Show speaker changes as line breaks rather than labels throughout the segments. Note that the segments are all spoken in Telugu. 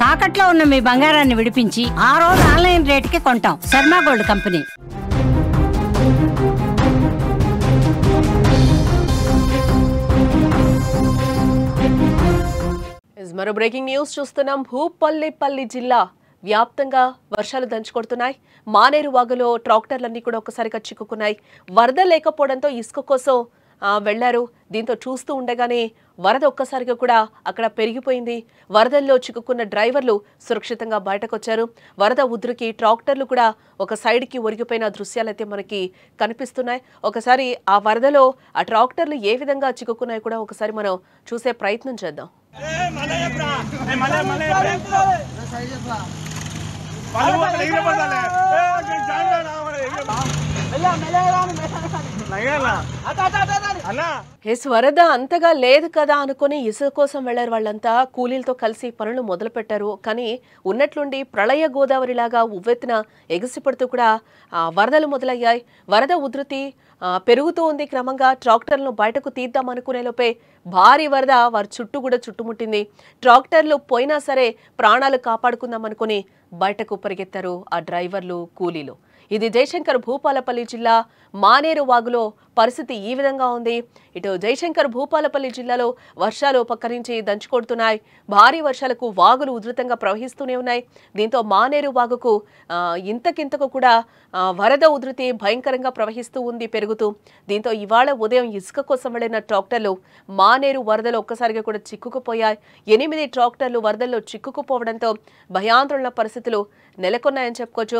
తాకట్లో ఉన్న మీ బంగారాన్ని విడిపించి ఆ రోజు ఆన్లైన్ రేటుకి కొంటాం. Sharma gold company.
మరో బ్రేకింగ్ న్యూస్ చూస్తున్నాం. భూపల్లిపల్లి జిల్లా వ్యాప్తంగా వర్షాలు దంచుకొడుతున్నాయి. మానేరు వాగులో ట్రాక్టర్లన్నీ కూడా ఒక్కసారిగా చిక్కుకున్నాయి. వరద లేకపోవడంతో ఇసుక కోసం వెళ్లారు. దీంతో చూస్తూ ఉండగానే వరద ఒక్కసారిగా కూడా అక్కడ పెరిగిపోయింది. వరదల్లో చిక్కుకున్న డ్రైవర్లు సురక్షితంగా బయటకొచ్చారు. వరద ఉధృతికి ట్రాక్టర్లు కూడా ఒక సైడ్కి ఒరిగిపోయిన దృశ్యాలైతే మనకి కనిపిస్తున్నాయి. ఒకసారి ఆ వరదలో ఆ ట్రాక్టర్లు ఏ విధంగా చిక్కుకున్నాయో కూడా ఒకసారి మనం చూసే ప్రయత్నం చేద్దాం. వరద అంతగా లేదు కదా అనుకుని ఇసుక కోసం వెళ్లారు. వాళ్ళంతా కూలీలతో కలిసి పనులు మొదలు పెట్టారు. కానీ ఉన్నట్లుండి ప్రళయ గోదావరిలాగా ఉవ్వెత్తున ఎగిసిపడుతూ కూడా వరదలు మొదలయ్యాయి. వరద ఉధృతి పెరుగుతూ ఉంది. క్రమంగా ట్రాక్టర్లను బయటకు తీద్దాం అనుకునే లోపే భారీ వరద వారి చుట్టూ కూడా చుట్టుముట్టింది. ట్రాక్టర్లు పోయినా సరే ప్రాణాలు కాపాడుకుందాం అనుకుని బయటకు పరిగెత్తారు ఆ డ్రైవర్లు, కూలీలు. ఇది జయశంకర్ భూపాలపల్లి జిల్లా మానేరు వాగులో పరిస్థితి ఈ విధంగా ఉంది. ఇటు జయశంకర్ భూపాలపల్లి జిల్లాలో వర్షాలు పక్క నుంచి దంచుకొడుతున్నాయి. భారీ వర్షాలకు వాగులు ఉధృతంగా ప్రవహిస్తూనే ఉన్నాయి. దీంతో మానేరు వాగుకు ఇంతకింతకు కూడా వరద ఉధృతి భయంకరంగా ప్రవహిస్తూ ఉంది, పెరుగుతూ. దీంతో ఇవాళ ఉదయం ఇసుక కోసం వెళ్లిన ట్రాక్టర్లు మానేరు వరదలో ఒక్కసారిగా కూడా చిక్కుకుపోయాయి. 8 ట్రాక్టర్లు వరదల్లో చిక్కుకుపోవడంతో భయాందోళన పరిస్థితులు నెలకొన్నాయని చెప్పుకోవచ్చు.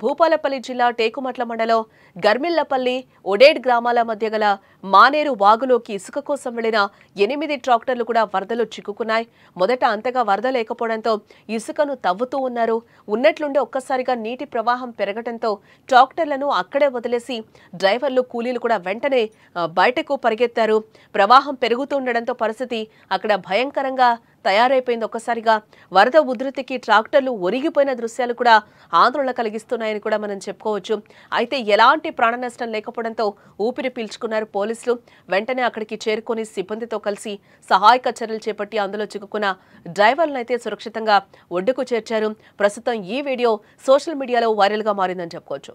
భూపాలపల్లి జిల్లా టేకుమట్ల మండలం గర్మిల్లపల్లి, ఒడేడ్ గ్రామాల మధ్య గల మానేరు వాగులోకి ఇసుక కోసం వెళ్లిన 8 ట్రాక్టర్లు కూడా వరదలో చిక్కుకున్నాయి. మొదట అంతగా వరద లేకపోవడంతో ఇసుకను తవ్వుతూ ఉన్నారు. ఉన్నట్లుండి ఒక్కసారిగా నీటి ప్రవాహం పెరగడంతో ట్రాక్టర్లను అక్కడే వదిలేసి డ్రైవర్లు, కూలీలు కూడా వెంటనే బయటకు పరిగెత్తారు. ప్రవాహం పెరుగుతుండడంతో పరిస్థితి అక్కడ భయంకరంగా తయారైపోయింది. ఒక్కసారిగా వరద ఉధృతికి ట్రాక్టర్లు ఒరిగిపోయిన దృశ్యాలు కూడా ఆందోళన కలిగిస్తున్నాయని కూడా మనం చెప్పుకోవచ్చు. అయితే ఎలాంటి ప్రాణ నష్టం లేకపోవడంతో ఊపిరి పీల్చుకున్నారు పోలీసులు. వెంటనే అక్కడికి చేరుకొని సిబ్బందితో కలిసి సహాయక చర్యలు చేపట్టి అందులో చిక్కుకున్న డ్రైవర్లను అయితే సురక్షితంగా ఒడ్డుకు చేర్చారు. ప్రస్తుతం ఈ వీడియో సోషల్ మీడియాలో వైరల్గా మారిందని చెప్పుకోవచ్చు.